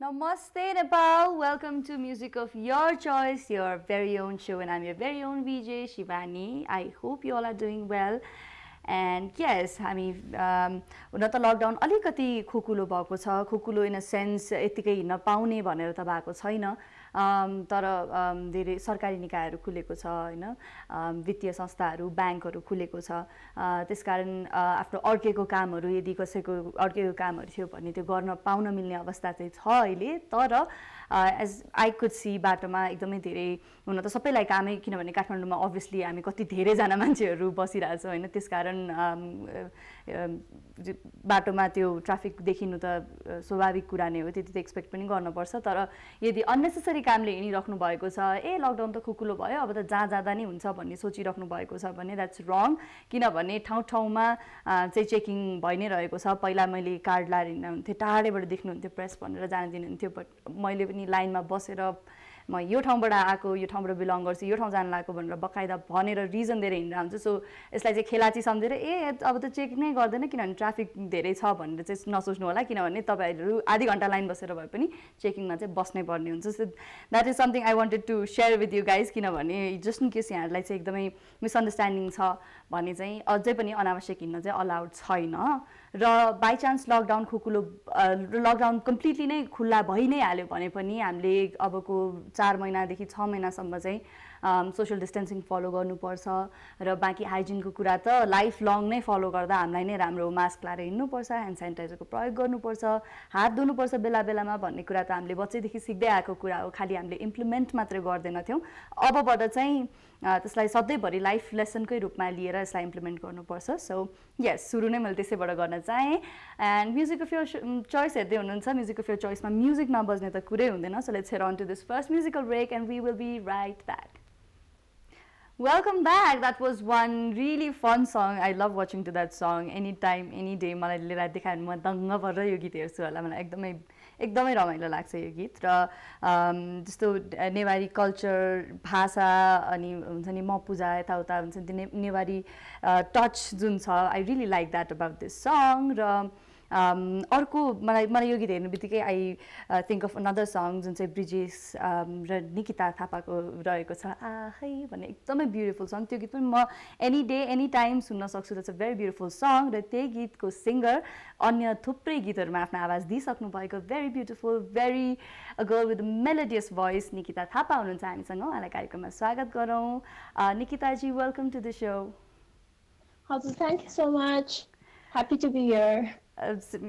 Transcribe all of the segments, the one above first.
Namaste Nepal, welcome to Music of Your Choice, your very own show, and I'm your very own VJ Shivani. I hope you all are doing well. And yes, हामी हुन त lockdown अलिकति खुकुलो भएको छ, खुकुलो in a sense यतिकै हिँड्न पाउने भनेर त भएको छैन, तर धेरै सरकारी निकायहरू खुलेको छ हैन, वित्तीय संस्थाहरू ब्याङ्कहरू खुलेको छ, त्यसकारण आफ्नो अड्केको कामहरू यदि कसैको अड्केको कामहरू थियो भने त्यो गर्न पाउन मिल्ने अवस्था चाहिँ छ अहिले, तर एज आई कुड सी बाटोमा एकदमै धेरै हुन त सबैलाई कामै, किनभने काठमाडौँमा अभियसली हामी कति धेरैजना मान्छेहरू बसिरहेछौँ होइन, त्यसकारण बाटोमा त्यो ट्राफिक देखिनु त स्वाभाविक कुरा नै हो, त्यति त एक्सपेक्ट पनि गर्नुपर्छ, तर यदि अननेसेसरी कामले हिँडिराख्नु भएको छ, लकडाउन त खुकुलो भयो अब त जहाँ जाँदा नै हुन्छ भन्ने सोचिराख्नु भएको छ भने द्याट्स रङ, किनभने ठाउँ ठाउँमा चाहिँ चेकिङ भइ नै रहेको छ। पहिला मैले कार्ड लाएर हिँड्नुहुन्थ्यो, टाढैबाट देख्नुहुन्थ्यो प्रेस भनेर जान दिनुहुन्थ्यो, बट मैले पनि लाइनमा बसेर म यो ठाउँबाट आएको, यो ठाउँबाट बिलङ गर्छु, यो ठाउँ जान लागेको भनेर बकाइदा भनेर रिजन दिएर हिँडेर हुन्छु। सो यसलाई चाहिँ खेलाची सम्झेर अब त चेक नै गर्दैन किनभने ट्राफिक धेरै छ भनेर चाहिँ नसोच्नु होला, किनभने तपाईँहरू आधी घन्टा लाइन बसेर भए पनि चेकिङमा चाहिँ बस्नै पर्ने हुन्छ। So that is something I wanted to share with you guys, किनभने जस्ट इन केस यहाँहरूलाई चाहिँ एकदमै मिसअन्डरस्ट्यान्डिङ छ भने चाहिँ अझै पनि अनावश्यक हिँड्न चाहिँ अलाउड छैन। र बाई चान्स लकडाउन खुकुलो लकडाउन कम्प्लिटली नै खुल्ला भइ नै हाल्यो भने पनि हामीले अबको 4 महिनादेखि 6 महिनासम्म चाहिँ सोशल डिस्टेन्सिङ फलो गर्नुपर्छ र बाँकी हाइजिनको कुरा त लाइफ लङ नै फलो गर्दा हामीलाई नै राम्रो, मास्क लाएर हिँड्नुपर्छ, ह्यान्ड सेनिटाइजरको प्रयोग गर्नुपर्छ, हात धुनुपर्छ बेला बेलामा भन्ने कुरा त हामीले बच्चैदेखि सिक्दै आएको कुरा हो, खालि हामीले इम्प्लिमेन्ट मात्रै गर्दैनथ्यौँ। अबबाट चाहिँ त्यसलाई सधैँभरि लाइफ लेसनकै रूपमा लिएर यसलाई इम्प्लिमेन्ट गर्नुपर्छ। सो यस, सुरु नै मैले त्यसैबाट गर्न चाहेँ। And music of your choice हेर्दै हुनुहुन्छ, म्युजिक अफ यर चोइसमा म्युजिक नबज्ने त कुरै हुँदैन। So let's head on to this first musical break and we will be right back. Welcome back. That was one really fun song. I love watching to that song anytime, any day. मलाई लिएर देखायो भने म दङ्ग परेर यो गीत हेर्छु होला, मलाई एकदमै एकदमै रमाइलो लाग्छ यो गीत। र जस्तो नेवारी कल्चर, भाषा अनि हुन्छ नि म पूजा यताउता हुन्छ नि नेवारी टच जुन छ, I really like that about this song. र अर्को मलाई यो गीत हेर्नु बित्तिकै I think of another song जुन चाहिँ ब्रिजेश र निकिता थापाको रहेको छ, आहै भन्ने एकदमै ब्युटिफुल सङ। त्यो गीत पनि म एनी डे एनी टाइम सुन्न सक्छु। That's a very beautiful song. र त्यही गीतको सिङ्गर अन्य थुप्रै गीतहरूमा आफ्नो आवाज दिइसक्नु भएको very beautiful, very a girl with melodious voice Nikita Thapa हुनुहुन्छ हामीसँग। उहाँलाई कार्यक्रममा स्वागत गरौँ। Nikita ji, welcome to the show. हजुर, thank you so much, happy to be here.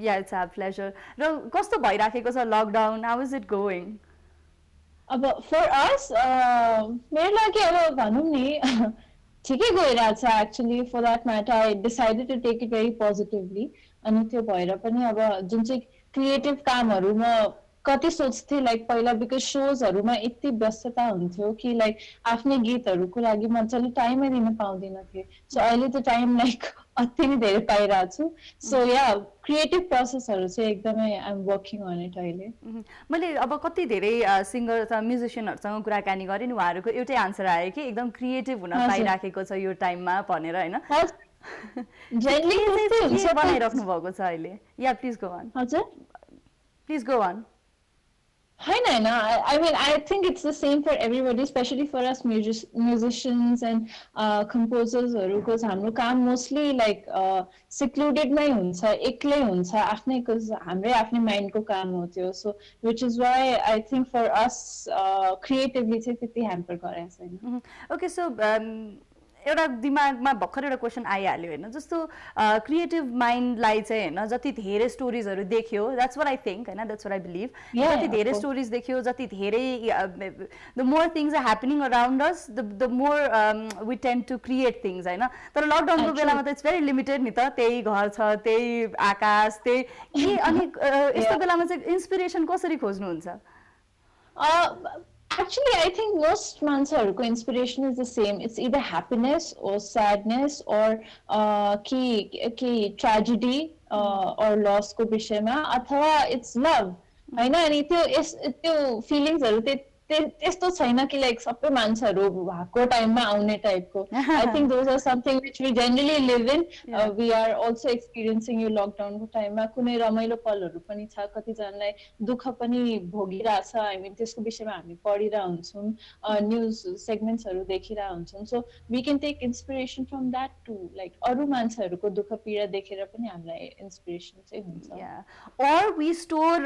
Yeah, it's our pleasure. र कस्तो भइराखेको छ lockdown? How is it going? अब फर अस मेरो लागि अब भनौँ नि ठिकै गइरहेछ actually. For that matter I decided to take it very positively. अनि त्यो भएर पनि अब जुन चाहिँ क्रिएटिभ कामहरू म कति सोच्थेँ लाइक पहिला, बिकज सोजहरूमा यति व्यस्तता हुन्थ्यो कि लाइक आफ्नै गीतहरूको लागि मजाले टाइमै दिन पाउँदिन थिएँ। सो अहिले त टाइम लाइक अति नै धेरै पाइरहेको छु। सो या क्रिएटिभ प्रोसेसहरू चाहिँ एकदमै I am working on it अहिले। मैले अब कति धेरै सिङ्गर अथवा म्युजिसियनहरूसँग कुराकानी गरेँ नि, उहाँहरूको एउटै आन्सर आयो कि एकदम क्रिएटिभ हुन पाइराखेको छ यो टाइममा भनेर होइन। बनाइराख्नु भएको छ अहिले? या प्लिज गो अन। हजुर, प्लिज गो अन। होइन होइन, I mean I think it's the same for everybody, especially for us musicians and composers-हरु, because हाम्रो काम मोस्टली लाइक secluded-मै हुन्छ, एक्लै हुन्छ, आफ्नै हाम्रै आफ्नै माइन्डको काम हो त्यो। So which is why I think for us creatively चाहिँ त्यति ह्याम्पर गरेको छैन। ओके, सो एउटा दिमागमा भर्खर एउटा क्वेसन आइहाल्यो होइन, जस्तो क्रिएटिभ माइन्डलाई चाहिँ होइन जति धेरै स्टोरिजहरू देख्यो, द्याट्स वाट आई थिङ्क होइन, द्याट्स वाट आई बिलिभ, जति धेरै स्टोरिज देख्यो, जति धेरै the more things are happening around us, the more we tend to create things होइन। तर लकडाउनको बेलामा त इट्स भेरी लिमिटेड नि त, त्यही घर छ, त्यही आकाश, त्यही के। अनि यस्तो बेलामा चाहिँ इन्सपिरेसन कसरी खोज्नुहुन्छ? Actually, I think most मान्छेहरूको inspiration is the same. It's either happiness or sadness or tragedy or loss को विषयमा, अथवा it's love होइन। अनि त्यो feelingsहरू त्यस्तो छैन कि लाइक सबै मान्छेहरू भएको टाइममा आउने टाइपको I think those are something which we generally live in we are also experiencing यो लकडाउनको टाइममा कुनै रमाइलो पलहरू पनि छ कतिजनालाई दुःख पनि भोगिरहेछ हामी त्यसको विषयमा हामी पढिरहेको हुन्छौँ न्युज सेगमेन्ट्सहरू देखिरहेको हुन्छौँ so we can take inspiration from that to like अरू मान्छेहरूको दुःख पीडा देखेर पनि हामीलाई इन्सपिरेसन चाहिँ हुन्छ or we store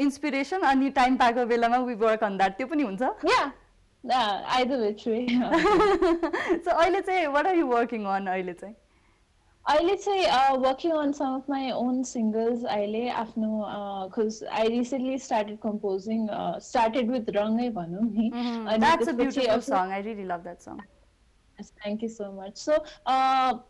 inspiration अनि टाइम पाएको बेलामा we work on that त्यो पनि हुन्छ either which way so अहिले चाहिँ what are you working on अहिले चाहिँ अहिले चाहिँ working on some of my own singles अहिले आफ्नो because I recently started composing started with Rangai भनौँ नि that's a beautiful song I really love that song Thank you so much. So,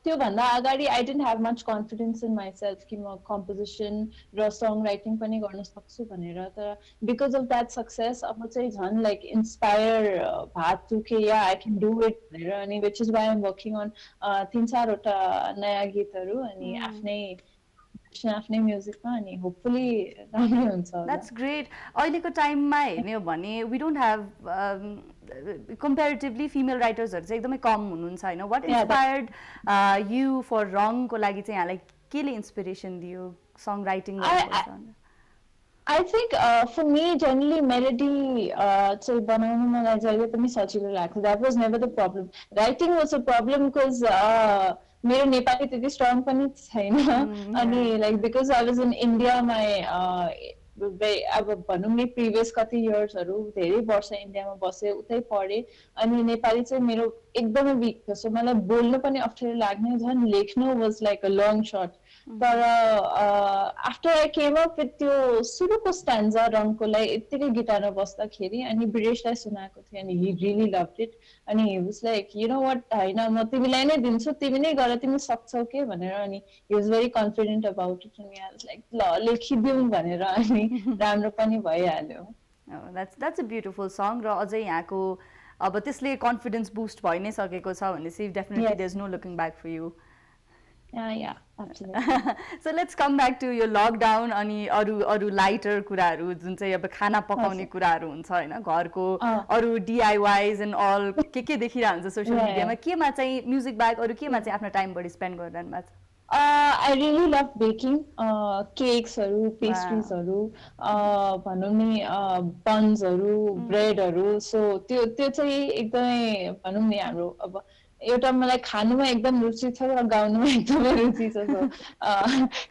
त्योभन्दा अगाडि I didn't have much confidence in myself कि म composition र songwriting पनि गर्न सक्छु भनेर तर because of that success अब चाहिँ झन् like inspire भएको छु कि yeah I can do it भनेर अनि which is why I'm working on 3-4वटा नयाँ गीतहरू अनि आफ्नै म्युजिकमा अनि होपफुली राम्रै हुन्छ That's great. अहिलेको टाइममा हेर्ने हो भने we don't have comparatively female writers चाहिँ एकदमै कम हुनुहुन्छ हैन what inspired you for wrong को लागि चाहिँ यहाँलाई केले इन्स्पिरेसन दियो song writing I think for me generally melody चाहिँ बनाउनु मलाई जहिले पनि सजिलो लाग्छ that was never the problem writing was a problem because मेरो नेपाली त्यति स्ट्रङ पनि छैन अनि like because I was in India my अब भनौँ नि प्रिभियस कति इयर्सहरू धेरै वर्ष इन्डियामा बसेँ उतै पढेँ अनि नेपाली चाहिँ मेरो एकदमै विक थियो सो मलाई बोल्नु पनि अप्ठ्यारो लाग्ने झन् लेख्नु was like a long short तर after I came up with त्यो सुरुको स्ट्यान्जा रङको लागि यत्तिकै गिटारमा बस्दाखेरि अनि ब्रिजेशलाई सुनाएको थिएँ अनि हि रियली लभड इट अनि he was like you know what होइन म तिमीलाई नै दिन्छु तिमी नै गर तिमी सक्छौ के भनेर अनि he was very confident about it अनि आई वाज लाइक ल लेखिदिउँ भनेर अनि राम्रो पनि भइहाल्यो that's a beautiful song र अझै यहाँको अब त्यसले कन्फिडेन्स बुस्ट भइ नै सकेको छ भनेपछि definitely there's no looking back for you yeah absolutely so let's come back to your lockdown अनि अरु लाइटर कुराहरु जुन चाहिँ अब खाना पकाउने कुराहरु हुन्छ हैन घरको अरु DIYs and all के देखिरा हुन्छ सोशल मिडियामा केमा चाहिँ म्युजिक बाहेक अरु केमा चाहिँ आफ्नो टाइम बढी स्पेन्ड गरिरहनु भएको छ I really love baking cakesहरू pastriesहरू भनौँ नि bunsहरू breadहरू so त्यो चाहिँ एकदमै भनौँ नि हाम्रो अब एउटा मलाई खानुमा एकदम रुचि छ र गाउनुमा एकदमै रुचि छ सो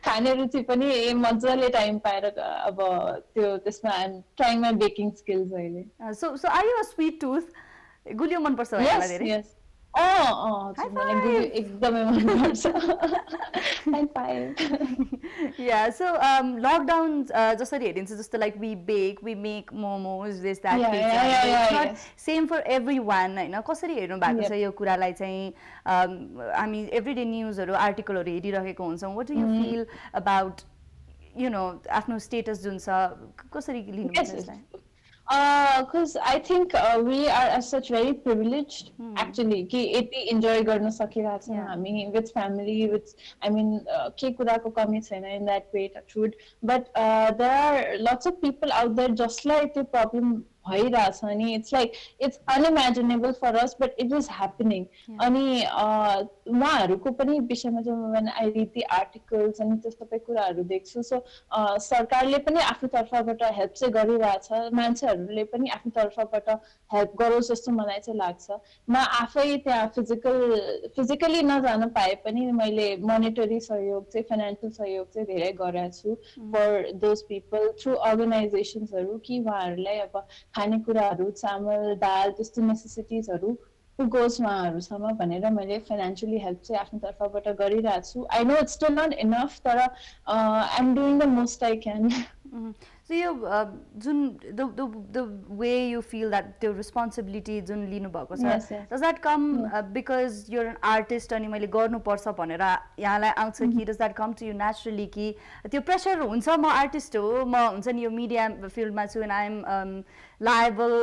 खाने रुचि पनि मजाले टाइम पाएर अब त्यो त्यसमा I am trying my baking skills अहिले so are you a sweet tooth गुलियो मन पर्छ हैन धेरै यस मलाई एकदमै मन पर्छ high five yeah so lockdown जसरी हेरिन्छ जस्तो like we bake we make momos this that same for everyone हैन कसरी हेर्नु भएको छ यो कुरालाई चाहिँ हामी एभ्रीडे न्युजहरू आर्टिकलहरू हेरिरहेको हुन्छौँ what do you feel about you know आफ्नो स्टेटस जुन छ कसरी लिनुपर्छ यसलाई because I think we are as such very privileged actually कि यति enjoy गर्न सकिरहेछौँ हामी with family with I mean के कुराको कमी छैन in that way touchwood but there are lots of people out there जसलाई त्यो problem भइरहेछ अनि it's like it's unimaginable for us but it is happening अनि उहाँहरूको पनि विषयमा चाहिँ when I read the articles अनि त्यो सबै कुराहरू देख्छु सो सरकारले पनि आफ्नो तर्फबाट हेल्प चाहिँ गरिरहेछ मान्छेहरूले पनि आफ्नो तर्फबाट हेल्प गरोस् जस्तो मलाई चाहिँ लाग्छ म आफै त्यहाँ फिजिकली नजान पाए पनि मैले मोनेटरी सहयोग चाहिँ फाइनान्शियल सहयोग चाहिँ धेरै गरेको छु फर दोज पिपल थ्रु अर्गनाइजेसन्सहरू कि उहाँहरूलाई अब खानेकुराहरू चामल दाल त्यस्तो नेसेसिटिजहरू पुगोस् उहाँहरूसम्म भनेर मैले फाइनेन्शियली हेल्प चाहिँ आफ्नो तर्फबाट गरिरहेको छु I know it's still not enough तर I am doing the most I can So you जुन the way you feel that the responsibility जुन लिनु भएको छ does that come because you're an artist अनि मैले गर्नु पर्छ भनेर यहाँलाई आउँछ कि does that come to you naturally कि त्यो प्रेसर हुन्छ म आर्टिस्ट हो म हुन्छ नि यो मिडिया फिल्डमा छु and I'm liable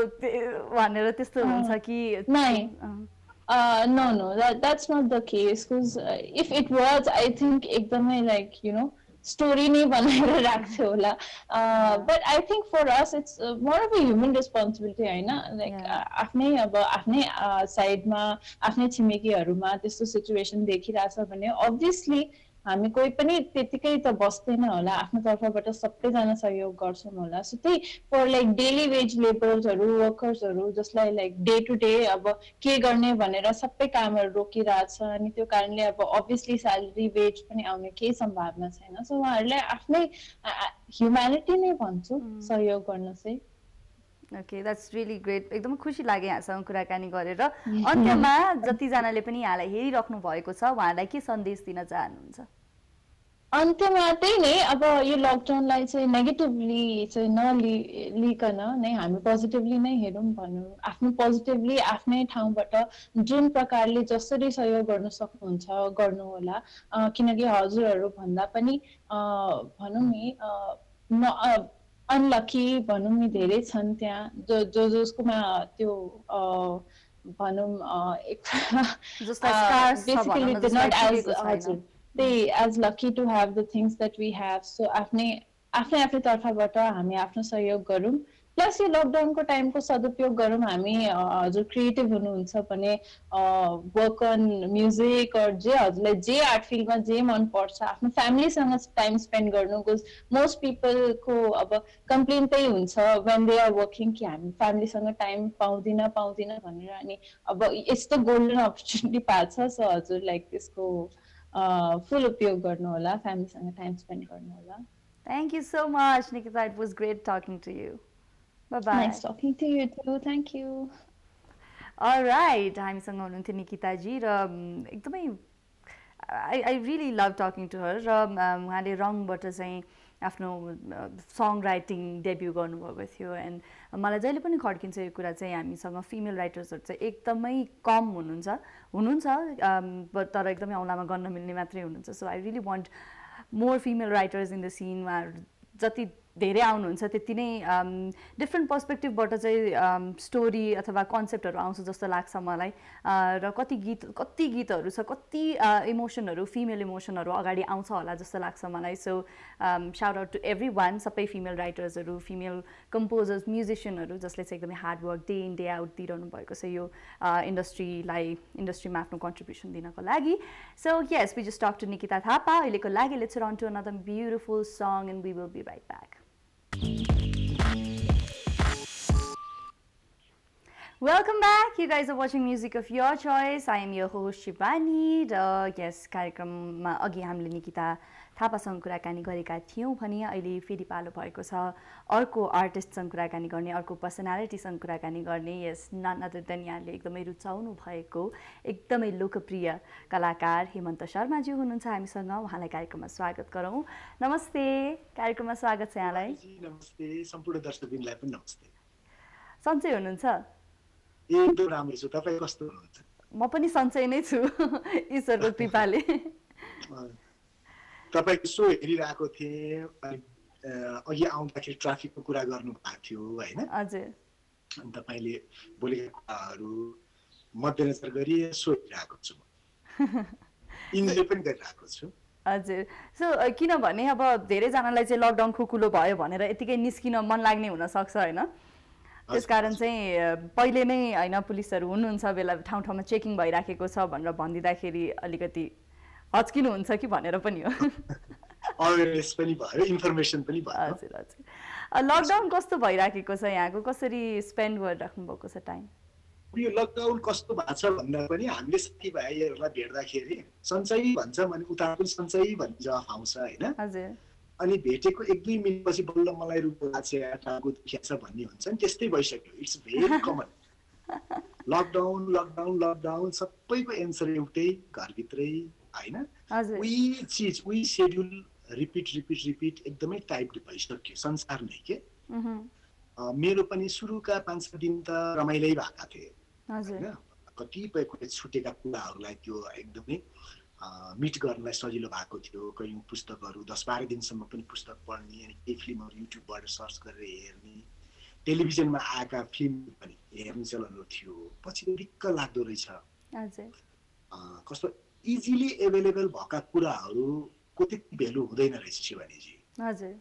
भनेर त्यस्तो हुन्छ कि no that's not the case because if it was I think एकदमै like you know स्टोरी नै बनाएर राख्थ्यो होला but I think for us it's more of a human responsibility हैन लाइक आफ्नै अब आफ्नै साइडमा आफ्नै छिमेकीहरुमा त्यस्तो सिचुएसन देखिरहेछ भने obviously हामी कोही पनि त्यतिकै त बस्दैन होला आफ्नो तर्फबाट सबैजना सहयोग गर्छौं होला सो त्यही फर लाइक डेली वेज लेबरर्सहरु वर्कर्सहरु जसलाई लाइक डे टु डे अब के गर्ने भनेर सबै कामहरु रोकिरहेछ अनि त्यो कारणले अब obviously स्यालेरी वेज पनि आउने केही सम्भावना छैन सो उहाँहरुलाई आफ्नै ह्युम्यानिटी नै भन्छु सहयोग गर्न चाहिँ ओके द्याट्स रियली ग्रेट एकदम खुसी लाग्यो यहाँसँग कुराकानी गरेर अन्त्यमा जतिजनाले पनि यहाँलाई हेरिराख्नु भएको छ उहाँलाई के सन्देश दिन चाहनुहुन्छ अन्त्यमा त्यही नै अब यो लकडाउनलाई चाहिँ नेगेटिभली चाहिँ नलिकन नै हामी पोजिटिभली नै हेरौँ भनौँ आफ्नो पोजिटिभली आफ्नै ठाउँबाट जुन प्रकारले जसरी सहयोग गर्न सक्नुहुन्छ गर्नु होला किनकि हजुरहरू भन्दा पनि भनौँ नि अनलकी भनौँ नि धेरै छन् त्यहाँ जसकोमा त्यो भनौँ basically not as they as lucky to have the things that we have so आफ्नै तर्फबाट हामी आफ्नो सहयोग गरौँ प्लस यो लकडाउनको टाइमको सदुपयोग गरौँ हामी हजुर क्रिएटिभ हुनुहुन्छ भने वर्क अन म्युजिक और जे हजुरलाई जे आर्ट फिल्डमा जे मन पर्छ आफ्नो फ्यामिलीसँग टाइम स्पेन्ड गर्नु बिकज मोस्ट पिपलको अब कम्प्लेन त्यही हुन्छ व्हेन दे आर वर्किङ कि हामी फ्यामिलीसँग टाइम पाउँदिन भनेर अनि अब यस्तो गोल्डन अपर्च्युनिटी पाछ सो हजुर लाइक त्यसको full उपयोग गर्नु होला फ्यामिलीसँग टाइम स्पेन्ड गर्नु होला Thank you so much Nikita it was great talking to you bye bye nice talking to you too thank you all right हामीसँग हुनुहुन्थ्यो निकिता जी र एकदमै I really love talking to her र उहाँले रङबाट चाहिँ आफ्नो सङ राइटिङ डेब्यु गर्नुभएको थियो एन्ड मलाई जहिले पनि खड्किन्छ यो कुरा चाहिँ हामीसँग फिमेल राइटर्सहरू चाहिँ एकदमै कम हुनुहुन्छ तर एकदमै औँलामा गर्न मिल्ने मात्रै हुनुहुन्छ so I really want more female writers in the scene उहाँहरू जति धेरै आउनुहुन्छ त्यति नै डिफ्रेन्ट पर्सपेक्टिभबाट चाहिँ स्टोरी अथवा कन्सेप्टहरू आउँछ जस्तो लाग्छ मलाई र कति गीतहरू छ कति इमोसनहरू फिमेल इमोसनहरू अगाडि आउँछ होला जस्तो लाग्छ मलाई so shout out to everyone सबै फिमेल राइटर्सहरू फिमेल कम्पोजर्स म्युजिसियनहरू जसले चाहिँ एकदमै hard work day in day out दिइरहनु भएको छ यो इन्डस्ट्रीमा आफ्नो कन्ट्रिब्युसन दिनको लागि so yes we just talk to Nikita Thapa अहिलेको लागि let's run to another beautiful song and we will be right back Welcome back. You guys are watching Music of Your Choice. I am your host Shivani. Yes, कार्यक्रममा अघि हामीले निकिता थापासँग कुराकानी गरेका थियौं भने अहिले फेरि पालो भएको छ अर्को आर्टिस्टसँग कुराकानी गर्ने अर्को पर्सनालिटीसँग कुराकानी गर्ने यस नन अदर देन यहाँले एकदमै रुचाउनु भएको एकदमै लोकप्रिय कलाकार हेमन्त शर्माजी हुनुहुन्छ हामीसँग उहाँलाई कार्यक्रममा स्वागत गरौँ नमस्ते कार्यक्रममा स्वागत छ यहाँलाई नमस्ते सम्पूर्ण दर्शकबिनलाई पनि नमस्ते सन्चै हुनुहुन्छ एकदम राम्रो छु तपाई कस्तो हुनुहुन्छ म पनि सन्चै नै छु ईश्वरको कृपाले तपाईको सो हेरिरहेको थिए अनि अघि आउँदाखेरि ट्राफिकको कुरा गर्नु भएको थियो हैन हजुर अनि तपाईले बोलेका कुराहरू मध्यनजर गरी सो हेरिरहेको छु इन्जोय पनि गरिरहेको छु हजुर सो किनभने अब धेरै जनालाई चाहिँ लकडाउन खुकुलो भयो भनेर यतिकै निस्किन मन लाग्ने हुन सक्छ हैन त्यसकारण चाहिँ पहिले नै हैन पुलिसहरु हुनुहुन्छ बेला ठाउँ ठाउँमा चेकिङ भइराखेको छ भनेर भन्दिदाखेरि अलिकति हच्किनु हुन्छ कि भनेर पनि हो अवेयरनेस पनि भयो इन्फर्मेसन पनि भयो हजुर हजुर लकडाउन कस्तो भइराखेको छ यहाँको कसरी स्पेन्ड गरिराख्नु भएको छ टाइम यो लकडाउन कस्तो भएको छ भन्दा पनि हामीले साथीभाइहरूलाई भेट्दाखेरि सन्चै भन्छ भने उता पनि सन्चै भन्ने जवाफ आउँछ हैन हजुर अनि भेटेको 1-2 मिनेटपछि बल्ल मलाई रुखको लाछे टाउको दुखेछ भन्ने हुन्छ नि त्यस्तै भइसक्यो it's very common lockdown lockdown lockdown सबैको एन्सर एउटै घरभित्रै हैन वी शेड्युल रिपिट एकदमै टाइप भइसक्यो संसार नै के मेरो पनि सुरुका 5-6 दिन त रमाइलै भएका थिए हैन कतिपय कुरा छुटेका कुराहरूलाई त्यो एकदमै मिट गर्नलाई सजिलो भएको थियो कयौं पुस्तकहरू 10-12 दिनसम्म पनि पुस्तक पढ्ने अनि केही फिल्महरू युट्युबबाट सर्च गरेर हेर्ने टेलिभिजनमा आएका फिल्म पनि हेर्ने चलन थियो पछि दिक्क लाग्दो रहेछ हजुर कस्तो इजिली एभेलेबल भएका कुराहरू को त्यति भेल्यु हुँदैन रहेछ शिवानीजी। हजुर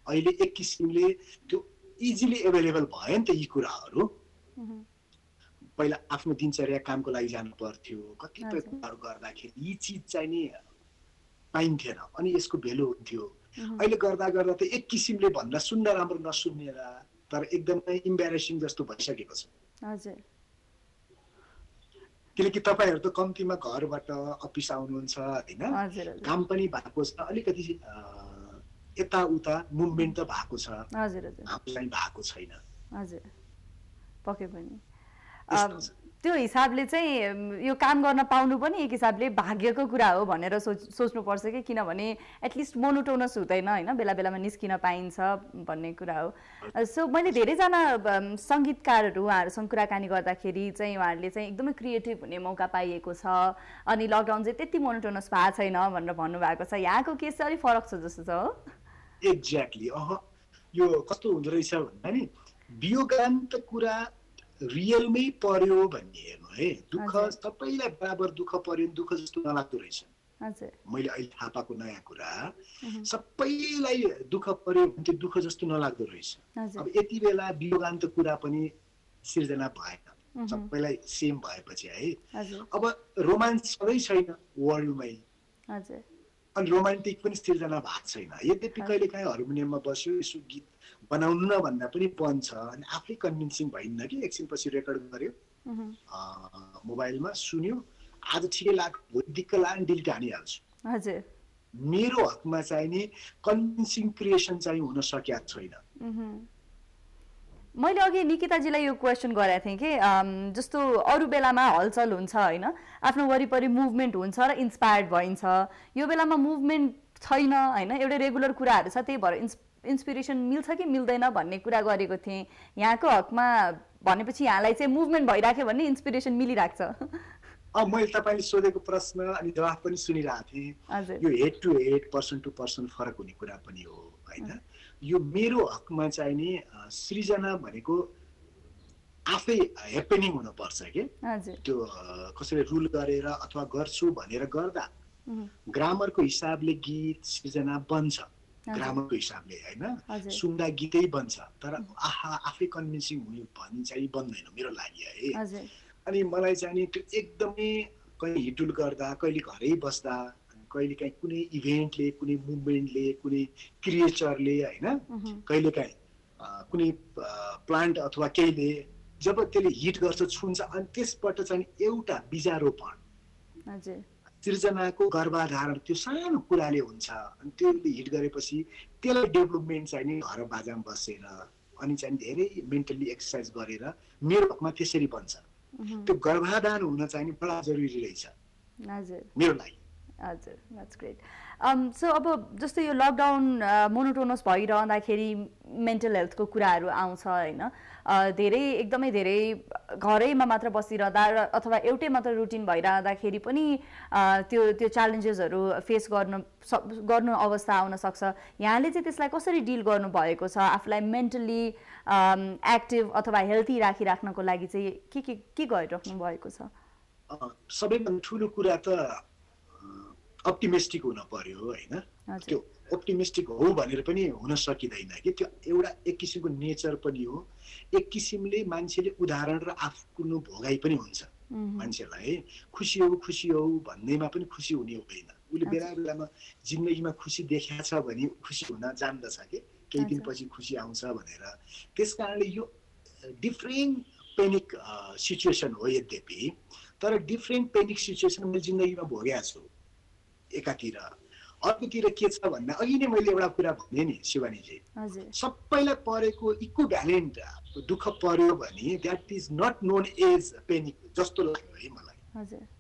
अहिले एक किसिमले त्यो इजिली एभाइलेबल भयो नि त यी कुराहरू। पहिला आफ्नो दिनचर्या कामको लागि जानु पर्थ्यो, कतिपय कुराहरू गर्दाखेरि यी चिज चाहिँ नि पाइन्थेन अनि यसको भेल्यु हुन्थ्यो। अहिले गर्दा गर्दा त एक किसिमले भन्दा सुन्दा राम्रो नसुनेर तर एकदमै इम्बेरेसिङ जस्तो भइसकेको छ। हजुर किनकि तपाईहरु त कम्तीमा घरबाट अफिस आउनुहुन्छ हैन, काम पनि भएको छ, अलिकति यताउता मुभमेन्ट त भएको छ। हजुर हजुर हामीलाई भएको छैन। हजुर पक्कै पनि त्यो हिसाबले चाहिँ यो काम गर्न पाउनु पनि एक हिसाबले भाग्यको कुरा हो भनेर सोच्नुपर्छ कि, किनभने एटलिस्ट मोनोटोनस हुँदैन हैन, बेला बेलामा निस्किन पाइन्छ भन्ने कुरा हो। सो मैले धेरैजना सङ्गीतकारहरू उहाँहरूसँग कुराकानी गर्दाखेरि चाहिँ उहाँहरूले चाहिँ एकदमै क्रिएटिभ हुने मौका पाइएको छ अनि लकडाउन चाहिँ त्यति मोनोटोनस भएको छैन भनेर भन्नुभएको छ। यहाँको केस चाहिँ अलिक फरक छ जस्तो छ हो। एक्ज्याक्टली यो कस्तो हुँदो रहेछ भन्दा नि बियोगान त कुरा रियलमै पर्यो भन्ने हेर्नु है। दुःख सबैलाई बराबर दुःख पर्यो दुःख जस्तो नलाग्दो रहेछ। मैले अहिले थाहा पाएको नयाँ कुरा सबैलाई दुःख पर्यो भने त्यो दुःख जस्तो नलाग्दो रहेछ। अब यति बेला बियोगान त कुरा पनि सिर्जना भएन सबैलाई सेम भएपछि है। अब रोमान्स सधैँ छैन वर्ल्डमै अनि रोमान्टिक पनि सिर्जना भएको छैन। यद्यपि कहिले काहीँ हार्मोनियममा बस्यो यसो गीत बनाउनु न भन्दा पनि बन्छ अनि आफै कन्भिन्सिङ भइन्न कि एकछिनपछि रेकर्ड गर्यो मोबाइलमा सुन्यो आज ठिकै लाग्यो भोलि दिक्क लाग्यो डिलिट हानिहाल्छु। हजुर मेरो हकमा चाहिँ नि कन्भिन्सिङ क्रिएसन चाहिँ हुन सकेको छैन। मैले अघि निकिताजीलाई यो क्वेसन गरेको थिएँ कि जस्तो अरू बेलामा हलचल हुन्छ होइन, आफ्नो वरिपरि मुभमेन्ट हुन्छ र इन्सपायर्ड भइन्छ, यो बेलामा मुभमेन्ट छैन होइन, एउटै रेगुलर कुराहरू छ, त्यही भएर इन्सपिरेसन मिल्छ कि मिल्दैन भन्ने कुरा गरेको थिएँ। यहाँको हकमा भनेपछि यहाँलाई चाहिँ मुभमेन्ट भइराख्यो भने इन्सपिरेसन मिलिरहेको छ। मैले तपाईँले सोधेको प्रश्न अनि जवाफ पनि सुनिरहेको थिएँ। यो head to head person to person फरक हुने कुरा पनि हो होइन। यो मेरो हकमा चाहिँ नि सृजना भनेको आफै ह्यापनिङ हुनुपर्छ के, त्यो कसैले रुल गरेर अथवा गर्छु भनेर गर्दा ग्रामरको हिसाबले गीत सृजना बन्छ, ग्रामरको हिसाबले होइन, सुन्दा गीतै बन्छ, तर आफै कन्भिन्सिङ हुने भन्ने चाहिँ बन्दैन मेरो लागि है। अनि मलाई चाहिँ नि त्यो एकदमै कहिले हिडुल गर्दा कहिले घरै बस्दा कहिले काहीँ कुनै इभेन्टले कुनै मुभमेन्टले कुनै क्रिएचरले होइन कहिले काहीँ कुनै प्लान्ट अथवा केहीले जब त्यसले हिट गर्छ छुन्छ अनि त्यसबाट चाहिँ एउटा बिजारोपण सृजनाको गर्भाधारण त्यो सानो कुराले हुन्छ अनि त्यसले हिट गरेपछि त्यसलाई डेभलपमेन्ट चाहिँ नि घर बाजामा बसेर अनि चाहिँ धेरै मेन्टली एक्सर्साइज गरेर मेरो हकमा त्यसरी बन्छ। त्यो गर्भाधान हुन चाहिँ बडा जरुरी रहेछ मेरो लागि। हजुर द्याट्स ग्रेट। सो अब जस्तो यो लकडाउन मोनोटोनस भइरहँदाखेरि मेन्टल हेल्थको कुराहरू आउँछ होइन, धेरै एकदमै धेरै घरैमा मात्र बसिरहँदा अथवा एउटै मात्र रुटिन भइरहँदाखेरि पनि त्यो त्यो च्यालेन्जेसहरू फेस गर्नु अवस्था आउन सक्छ। यहाँले चाहिँ त्यसलाई कसरी डिल गर्नुभएको छ, आफूलाई मेन्टली एक्टिभ अथवा हेल्थी राखिराख्नको लागि चाहिँ के गरिराख्नु भएको छ? सबैभन्दा ठुलो कुरा त अप्टिमिस्टिक हुन पर्यो होइन। त्यो अप्टिमिस्टिक हो भनेर पनि हुन सकिँदैन कि, त्यो एउटा एक किसिमको नेचर पनि हो, एक किसिमले मान्छेले उदाहरण र आफ्नो भोगाइ पनि हुन्छ। मान्छेलाई खुसी हो भन्दैमा पनि खुसी हुने हुँदैन, उसले बेला बेलामा जिन्दगीमा खुसी देखाएको छ भने खुसी हुन जान्दछ कि केही दिनपछि खुसी आउँछ भनेर। त्यस कारणले यो डिफ्रेन्ट पेनिक सिचुएसन हो यद्यपि, तर डिफ्रेन्ट पेनिक सिचुएसन मैले जिन्दगीमा भोगेको छु एकातिर। अर्कोतिर के छ भन्दा अघि नै मैले एउटा कुरा भने नि शिवानीजी, सबैलाई परेको इक्विभ्यालेन्ट दुःख पर्यो भने that is not known as panic जस्तो लाग्यो है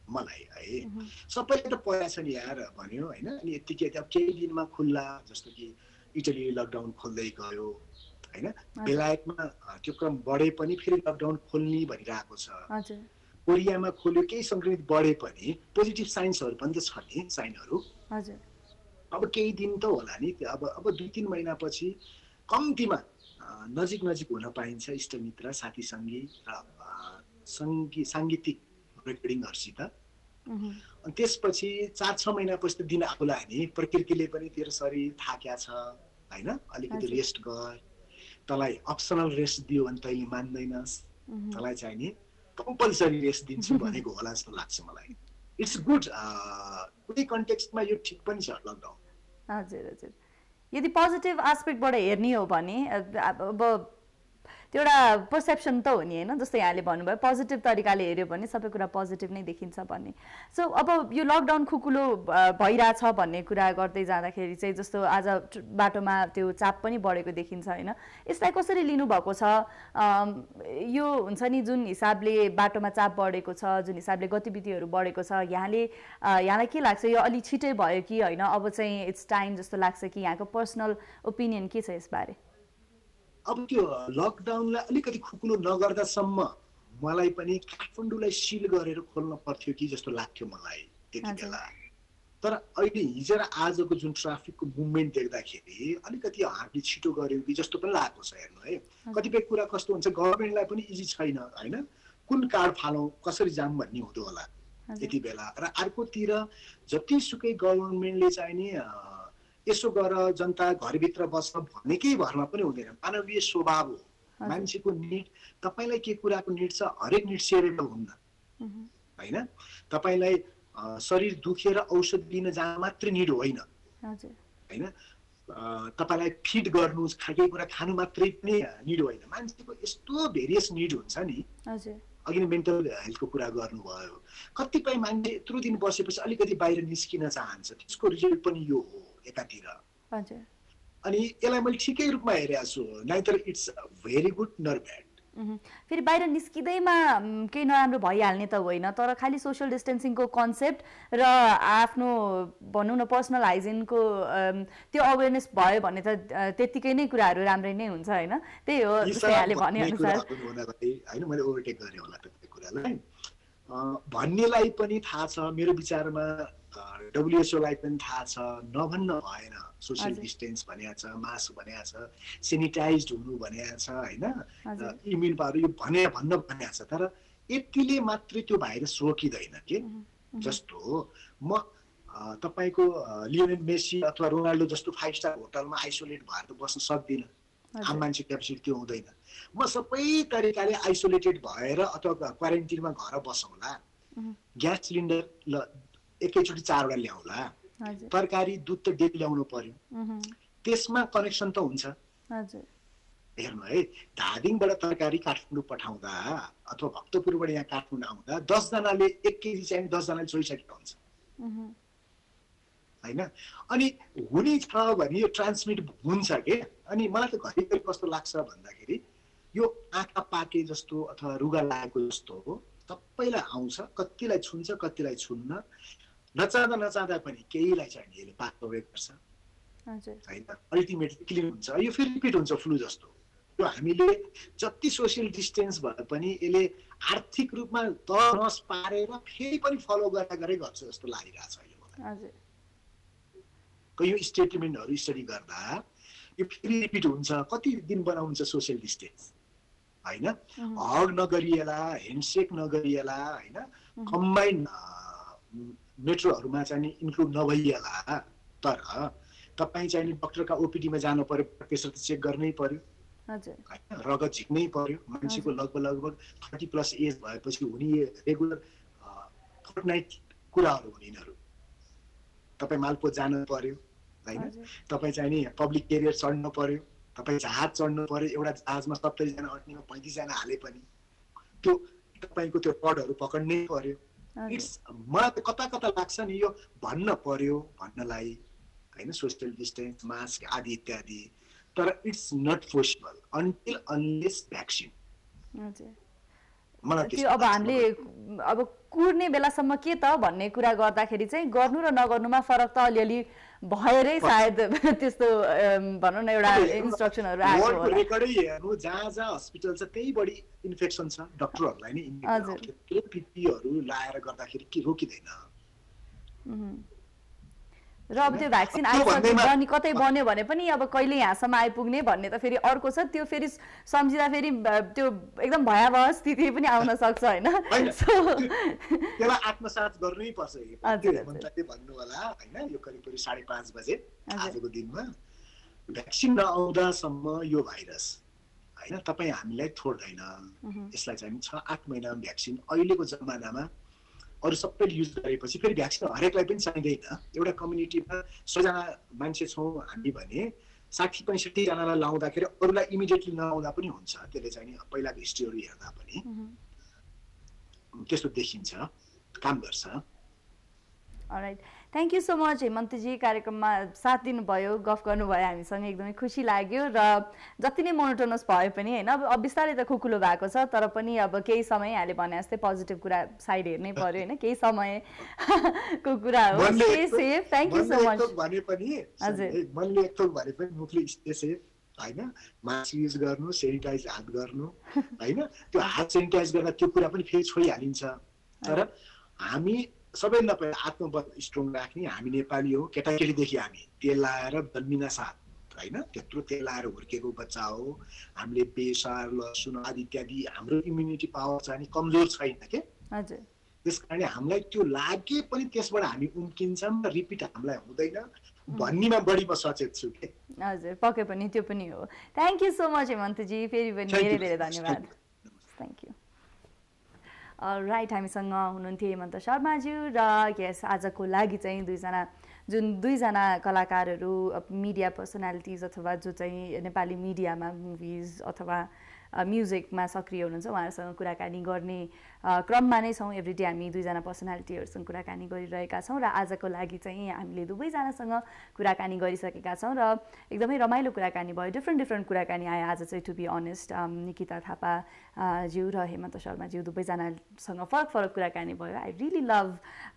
मलाई है। सबैले त परेको छ नि यार भन्यो होइन। अनि यतिकै केही दिनमा खुल्ला, जस्तो कि इटली लकडाउन खोल्दै गयो होइन, बेलायतमा त्यो क्रम बढे पनि फेरि लकडाउन खोल्ने भनिरहेको छ, कोरियामा खोल्यो, केही संक्रमित बढे पनि पोजिटिभ साइन्सहरू पनि त छ नि साइनहरू। अब केही दिन त होला नि, अब 2-3 महिनापछि कम्तीमा नजिक हुन पाइन्छ इष्टमित्र साथी सङ्गी र साङ्गीतिक रेकर्डिङहरूसित अनि त्यसपछि 4-6 महिनापछि दिन आउला नि प्रकृतिले पनि तेरो शरीर थाक्या छ हैन अलिकति रेस्ट गर तँलाई अप्सनल रेस्ट दियो भने तैँले मान्दैनस् तँलाई चाहिँ नि कम्पल्सरी रेस्ट दिन्छु भनेको होला जस्तो लाग्छ मलाई इट्स गुड कुनै कन्टेक्स्टमा यो ठिक पनि छ लकडाउन हजुर हजुर यदि पोजिटिभ एस्पेक्टबाट हेर्ने हो भने अब त्यो एउटा पर्सेप्सन त हो नि हैन जस्तै यहाँले भन्नुभयो पोजिटिभ तरिकाले हेर्यो भने सबै कुरा पोजिटिभ नै देखिन्छ भन्ने सो अब यो लकडाउन खुकुलो भइरहेछ भन्ने कुरा गर्दै जाँदाखेरि चाहिँ जस्तो आज बाटोमा त्यो चाप पनि बढेको देखिन्छ हैन यसलाई कसरी लिनुभएको छ यो हुन्छ नि जुन हिसाबले बाटोमा चाप बढेको छ जुन हिसाबले गतिविधिहरू बढेको छ यहाँलाई के लाग्छ यो अलि छिटै भयो कि हैन अब चाहिँ इट्स टाइम जस्तो लाग्छ कि यहाँको पर्सनल ओपिनियन के छ यसबारे अब त्यो लकडाउनलाई अलिकति खुकुलो नगर्दासम्म मलाई पनि काठमाडौँलाई सिल गरेर खोल्न पर्थ्यो कि जस्तो लाग्थ्यो मलाई त्यति बेला तर अहिले हिजो र आजको जुन ट्राफिकको मुभमेन्ट देख्दाखेरि अलिकति हामीले छिटो गर्यो कि जस्तो पनि लागेको छ हेर्नु है कतिपय कुरा कस्तो हुन्छ गभर्मेन्टलाई पनि इजी छैन हैन कुन कार्ड फालौँ कसरी जाम भन्ने हुँदो होला यति बेला र अर्कोतिर जतिसुकै गभर्मेन्टले चाहिँ नि यसो गर जनता घरभित्र बस्न भनेकै भरमा पनि हुँदैन मानवीय स्वभाव हो मान्छेको निड तपाईलाई के कुराको निड छ हरेक निड सेरेबल हुन्न हैन तपाईलाई शरीर दुखेर औषधि लिन जान मात्र निड होइन हैन तपाईलाई फिड गर्नु खाके कुरा खानु मात्रै पनि निड होइन मान्छेको यस्तो भेरियस निड हुन्छ नि अघि नै मेन्टल हेल्थको कुरा गर्नुभयो कतिपय मान्छे यत्रो दिन बसेपछि अलिकति बाहिर निस्किन चाहन्छ त्यसको रिजल्ट पनि यो हो एकातिर अनि यसलाई मैले ठिकै रूपमा हेरेको छु neither it's very good nor bad फेरि बाहिर निस्किँदैमा केही नराम्रो भइहाल्ने त होइन तर खालि सोसियल डिस्टेन्सिङको कन्सेप्ट र आफ्नो भनौँ न पर्सनल हाइजिनको त्यो अवेरनेस भयो भने त त्यतिकै नै कुराहरू राम्रै नै हुन्छ हैन त्यही हो जस्तै यहाँले भनेअनुसार हैन मैले ओभरटेक गरेँ होला त्यो कुरालाई भन्नेलाई पनि थाहा छ मेरो विचारमा WHO लाई पनि थाहा छ नभन्न भएन सोशल डिस्टेन्स भनेको छ मास्क भनेको छ सेनिटाइज्ड हुनु भनेको छ हैन इम्युन पावर यो भन्न भनेको छ तर यतिले मात्रै त्यो भाइरस रोकिदैन के जस्तो म तपाईको लियोनेल मेसी अथवा रोनाल्डो जस्तो 5 स्टार होटलमा आइसोलेट भएर त बस्न सक्दिन आम मान्छे क्यापेसिटी त्यो हुँदैन म सबै तरिकाले आइसोलेटेड भएर अथवा क्वारेन्टिनमा घर बसौँला ग्यास सिलिन्डर एकैचोटि 4 वटा ल्याउला तरकारी दुध त डेली ल्याउनु पर्यो त्यसमा कनेक्सन त हुन्छ हेर्नु है धादिङबाट तरकारी काठमाडौँ पठाउँदा अथवा भक्तपुरबाट यहाँ काठमाडौँ आउँदा 10 जनाले 1 केजी चाहिँ 10 जनाले छोइसकेको हुन्छ हैन अनि हुने छ भने यो ट्रान्समिट हुन्छ के अनि मलाई त घरिघरि कस्तो लाग्छ भन्दाखेरि यो आँखा पाके जस्तो अथवा रुगा लागेको जस्तो हो सबैलाई आउँछ कतिलाई छुन्छ कतिलाई छुन्न नचाहँदा पनि केहीलाई चाहिँ यसले पाक्ने गर्छ हैन अल्टिमेटली क्लिन हुन्छ यो फेरि रिपिट हुन्छ फ्लू जस्तो यो हामीले जति सोसियल डिस्टेन्स भए पनि यसले आर्थिक रूपमा तहस पारेर फेरि पनि फलो गरे गर्छ जस्तो लागिरहेछ अहिले मलाई यो स्टेटमेन्टहरु स्टडी गर्दा यो फेरि रिपिट हुन्छ कति दिन बनाउँछ सोसियल डिस्टेन्स हैन हग नगरिएला ह्यान्डसेक नगरिएला हैन कम्बाइन मेट्रोहरुमा चाहिँ इन्क्लुड नभइएला तर तपाई चाहिँ डाक्टरका ओपीडी मा जानु पर्यो प्रेसर चेक गर्नै पर्यो हजुर रगत झिक्नै पर्यो मान्छेको लगभग 30+ एज भएपछि हुने रेगुलर फोर्टनाइट कुराहरु हुने यिनीहरु तपाई मालपोत जानु पर्यो हैन तपाई चाहिँ नि पब्लिक क्यारियर चढ्नु पर्यो तपाई जहाज चढ्नु पर्यो एउटा जहाजमा 70 जना अट्नेमा 35 जना हाले पनि त्यो तपाईको त्यो पडहरु पकड्नै पर्यो इट्स मलाई त कता लाग्छ नि यो भन्न पर्यो भन्नलाई हैन सोशल डिस्टेन्स मास्क आदि इत्यादि तर it's not possible until unless vaccine हजुर त्यो अब हामीले अब कुर्ने बेलासम्म के त भन्ने कुरा गर्दाखेरि चाहिँ गर्नु र नगर्नुमा फरक त अलिअलि भएरै सायद त्यस्तो भनौं न एउटा इन्स्ट्रक्सनहरु आएको होला रेकर्डै हेर्नु जहाँ हस्पिटल छ त्यही बढी इन्फेक्सन छ डाक्टरहरुलाई नि पिपीहरु लाएर गर्दाखेरि के रोकिदैन र अब त्यो भ्याक्सिन आइसक्यो अनि कतै बन्यो भने पनि अब कहिले यहाँसम्म आइपुग्ने भन्ने त फेरि अर्को छ त्यो फेरि सम्झिँदा फेरि त्यो एकदम भयावह स्थिति पनि आउन सक्छ हैन त्यसलाई आत्मसात गर्नै पर्छ हेमन्तले भन्नु होला हैन यो करिब 5:30 बजे आजको दिनमा भ्याक्सिन नआउँदासम्म यो भाइरस हैन तपाईँ हामीलाई छोड्दैन यसलाई चाहिँ 6-8 महिना भ्याक्सिन अहिलेको जमानामा अरु सबैले युज गरेपछि फेरि भ्याक्सिन हरेकलाई पनि चाहिँदैन एउटा कम्युनिटीमा 100 जना मान्छे छौं हामी भने 60-65 जनालाई लाउँदाखेरि अरूलाई इमिडिएटली नआउँदा पनि हुन्छ त्यसले चाहिँ पहिलाको हिस्ट्रीहरु हेर्दा पनि त्यस्तो देखिन्छ काम गर्छ alright thank you so much हेमन्तजी कार्यक्रममा साथ दिनुभयो गफ गर्नुभयो हामीसँग एकदमै खुसी लाग्यो र जति नै मोनोटोनस भए पनि हैन अब बिस्तारै त खुकुलो भएको छ तर पनि अब केही समय यहाँले भने जस्तै पोजिटिभ कुरा साइड हेर्नै पर्यो हैन केही समयको कुरा हो stay safe thank you so much भने पनि हजुर मनले एक थोक भने पनि मुखले स्टे सेफ हैन मास्क युज गर्नु सेनिटाइज हात गर्नु हैन त्यो हात सेनिटाइज गर्दा त्यो कुरा पनि फेरि छोडिहालिन्छ तर हामी सबैभन्दा पहिला आत्मबल स्ट्रङ राख्ने हामी नेपाली हो केटाकेटीदेखि हामी तेल लाएर जन्मिना साथ हैन त्यत्रो तेल लाएर हुर्केको बच्चा हो हामीले बेसार लसुन आदि इत्यादि हाम्रो इम्युनिटी पावर चाहिँ कमजोर छैन के हजुर त्यसकारण हामीलाई त्यो लागे पनि त्यसबाट हामी उम्किन्छौं र रिपिट हामीलाई हुँदैन भन्नेमा बढी म सचेत छु के हजुर पक्कै पनि त्यो पनि हो थ्यांक यू सो मच हेमन्तजी फेरि पनि धेरै धेरै धन्यवाद थ्यांक यू राइट हामीसँग हुनुहुन्थ्यो हेमन्त शर्माज्यू र यस आजको लागि चाहिँ दुईजना कलाकारहरू मिडिया पर्सनालिटिज अथवा जो चाहिँ नेपाली मिडियामा मुभिज अथवा म्युजिकमा सक्रिय हुनुहुन्छ उहाँहरूसँग कुराकानी गर्ने क्रममा नै छौँ एभ्रिडे हामी दुईजना पर्सनालिटीहरूसँग कुराकानी गरिरहेका छौँ र आजको लागि चाहिँ हामीले दुवैजनासँग कुराकानी गरिसकेका छौँ र एकदमै रमाइलो कुराकानी भयो डिफ्रेन्ट कुराकानी आयो आज चाहिँ to be honest Nikita Thapa jyu र हेमन्त शर्मा ज्यू दुवैजनासँग फरक कुराकानी भयो आई रियली लभ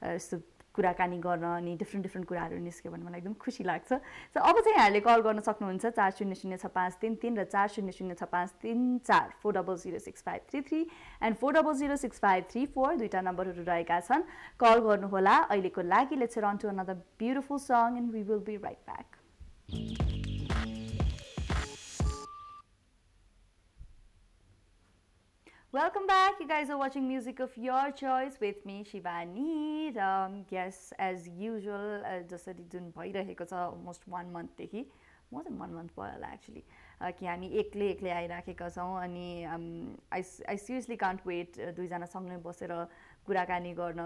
यस्तो कुराकानी गर्न अनि डिफ्रेन्ट कुराहरू निस्क्यो भने मलाई एकदम खुसी लाग्छ सो अब चाहिँ यहाँले कल गर्न सक्नुहुन्छ 400653 र 400653 400653 एन्ड 400653 दुईटा नम्बरहरू रहेका छन् कल गर्नुहोला अहिलेको लागि let's run to another beautiful song and we will be right back Welcome back. You guys are watching Music of Your Choice with me, Shivani. Yes, as usual, जसरी जुन भइरहेको छ almost 1 month देखि more than 1 month भयो होला actually कि हामी एक्लै आइराखेका छौँ अनि I seriously can't wait दुईजना सँगै बसेर कुराकानी गर्न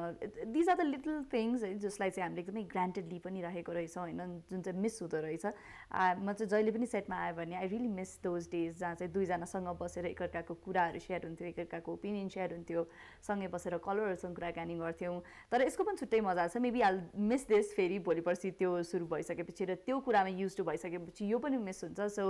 these are the little things है जसलाई चाहिँ हामीले एकदमै ग्रान्टेडली पनि राखेको रहेछौँ होइन जुन चाहिँ मिस हुँदो रहेछ म चाहिँ जहिले पनि सेटमा आयो भने I really miss those days जहाँ चाहिँ दुईजनासँग बसेर एकअर्काको कुराहरू सेयर हुन्थ्यो एकअर्काको ओपिनियन सेयर हुन्थ्यो सँगै बसेर कलरहरूसँग कुराकानी गर्थ्यौँ तर यसको पनि छुट्टै मजा छ मेबी आई मिस दिस फेरि भोलि पर्सि त्यो सुरु भइसकेपछि र त्यो कुरामा युज टु भइसकेपछि यो पनि मिस हुन्छ सो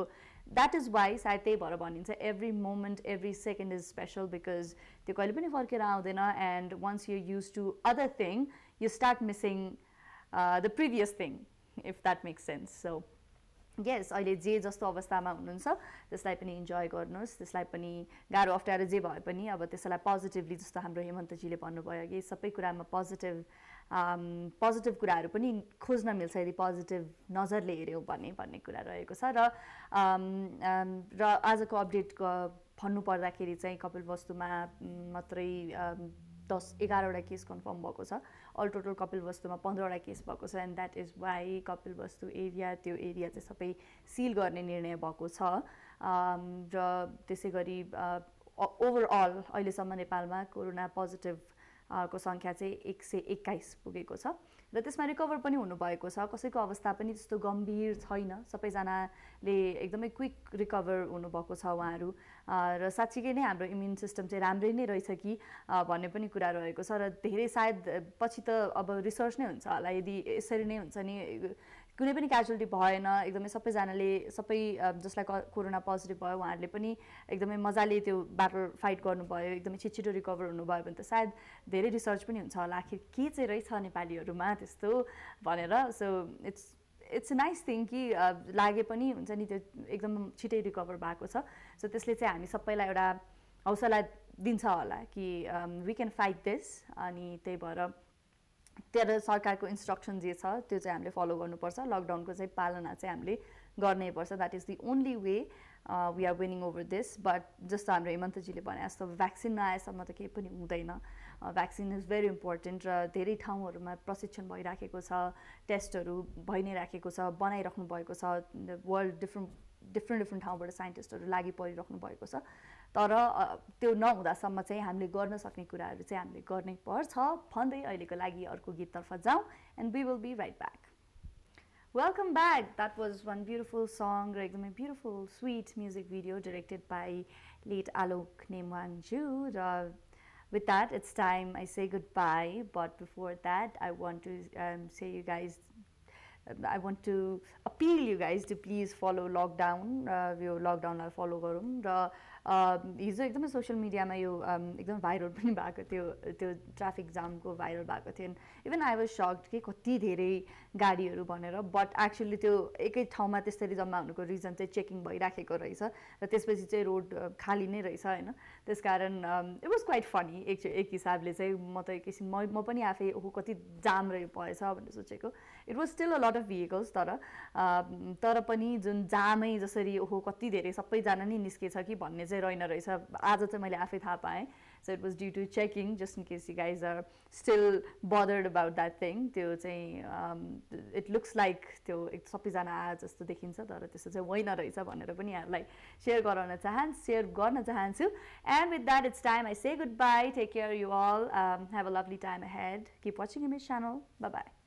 द्याट इज वाइ सायद त्यही भएर भनिन्छ every moment every second is special because त्यो कहिले पनि फर्केर आउँदैन and once you're used to other thing you start missing the previous thing if that makes sense so yes अहिले जे जस्तो अवस्थामा हुनुहुन्छ त्यसलाई पनि इन्जोय गर्नुहोस् त्यसलाई पनि गाह्रो अप्ठ्यारो जे भए पनि अब त्यसलाई पोजिटिभली जस्तो हाम्रो हेमन्तजीले भन्नुभयो कि सबै कुरामा पोजिटिभ कुराहरू पनि खोज्न मिल्छ यदि पोजिटिभ नजरले हेऱ्यौँ भन्ने कुरा रहेको छ र आजको अपडेट भन्नु पर्दाखेरि चाहिँ कपिलवस्तुमा मात्रै 10-11वटा केस कन्फर्म भएको छ अल टोटल कपिलवस्तुमा 15वटा केस भएको छ and that is why Kapilvastu area त्यो एरिया चाहिँ सबै सिल गर्ने निर्णय भएको छ र त्यसै गरी ओभरअल अहिलेसम्म नेपालमा कोरोना पोजिटिभ को सङ्ख्या चाहिँ 121 पुगेको छ र त्यसमा रिकभर पनि हुनुभएको छ कसैको अवस्था पनि त्यस्तो गम्भीर छैन सबैजनाले एकदमै क्विक रिकभर हुनुभएको छ उहाँहरू र साँच्चीकै नै हाम्रो इम्युन सिस्टम चाहिँ राम्रै नै रहेछ कि भन्ने पनि कुरा रहेको छ र धेरै सायद पछि त अब रिसर्च नै हुन्छ होला यदि यसरी नै हुन्छ नि कुनै पनि क्याजुअलिटी भएन एकदमै सबैजनाले सबै जसलाई कोरोना पोजिटिभ भयो उहाँहरूले पनि एकदमै मजाले त्यो ब्याटल फाइट गर्नुभयो एकदमै छिटो रिकभर हुनुभयो भने त सायद धेरै रिसर्च पनि हुन्छ होला आखिर के चाहिँ रहेछ नेपालीहरूमा त्यस्तो भनेर so it's a nice thing कि लागे पनि हुन्छ नि त्यो एकदम छिटै रिकभर भएको छ सो त्यसले चाहिँ हामी सबैलाई एउटा हौसला दिन्छ होला कि वी क्यान फाइट दिस अनि त्यही भएर तर सरकारको इन्स्ट्रक्सन जे छ त्यो चाहिँ हामीले फलो गर्नुपर्छ लकडाउनको चाहिँ पालना चाहिँ हामीले गर्नै पर्छ that is the only way we are winning over this but जस्तो हाम्रो हेमन्तजीले भने जस्तो भ्याक्सिन नआएसम्म त केही पनि हुँदैन भ्याक्सिन इज भेरी इम्पोर्टेन्ट र धेरै ठाउँहरूमा प्रशिक्षण भइराखेको छ टेस्टहरू भइ नै राखेको छ बनाइराख्नु भएको छ वर्ल्ड डिफ्रेन्ट ठाउँबाट साइन्टिस्टहरू लागि परिराख्नु भएको छ तर त्यो नहुँदासम्म चाहिँ हामीले गर्न सक्ने कुराहरू चाहिँ हामीले गर्नै पर्छ भन्दै अहिलेको लागि अर्को गीततर्फ जाउँ and we will be right back Welcome back. That was one beautiful song, a beautiful, sweet music video directed by late Alok Nemwanju. With that, it's time I say goodbye. But before that, I want to I want to appeal you guys to please follow Lockdown. यो Lockdown लाई follow गरौँ र हिजो एकदमै social मिडियामा यो एकदम viral पनि भएको थियो त्यो ट्राफिक जामको भाइरल भएको थियो इभन आई वाज सक्ड कि कति धेरै गाडीहरू भनेर बट एक्चुअली त्यो एकै ठाउँमा त्यसरी जम्मा हुनुको रिजन चाहिँ चेकिङ भइराखेको रहेछ र त्यसपछि चाहिँ रोड खाली नै रहेछ होइन त्यसकारण इट वाज क्वाइट फनी एक हिसाबले चाहिँ म त एक किसिम म पनि आफै ओहो कति जाम रह्यो भएछ भनेर सोचेको it was still a lot of vehicles तर पनि जुन जामै जसरी ओहो कति धेरै सबैजना नै निस्केछ कि भन्ने चाहिँ रहेन रहेछ आज चाहिँ मैले आफै थाहा पाएँ so it was due to checking just in case you guys are still bothered about that thing त्यो चाहिँ इट लुक्स लाइक त्यो सबैजना आए जस्तो देखिन्छ तर त्यस्तो चाहिँ होइन रहेछ भनेर पनि यहाँहरूलाई सेयर गर्न चाहन्छु and with that it's time I say good bye take care you all have a lovely time ahead keep watching Image channel bye by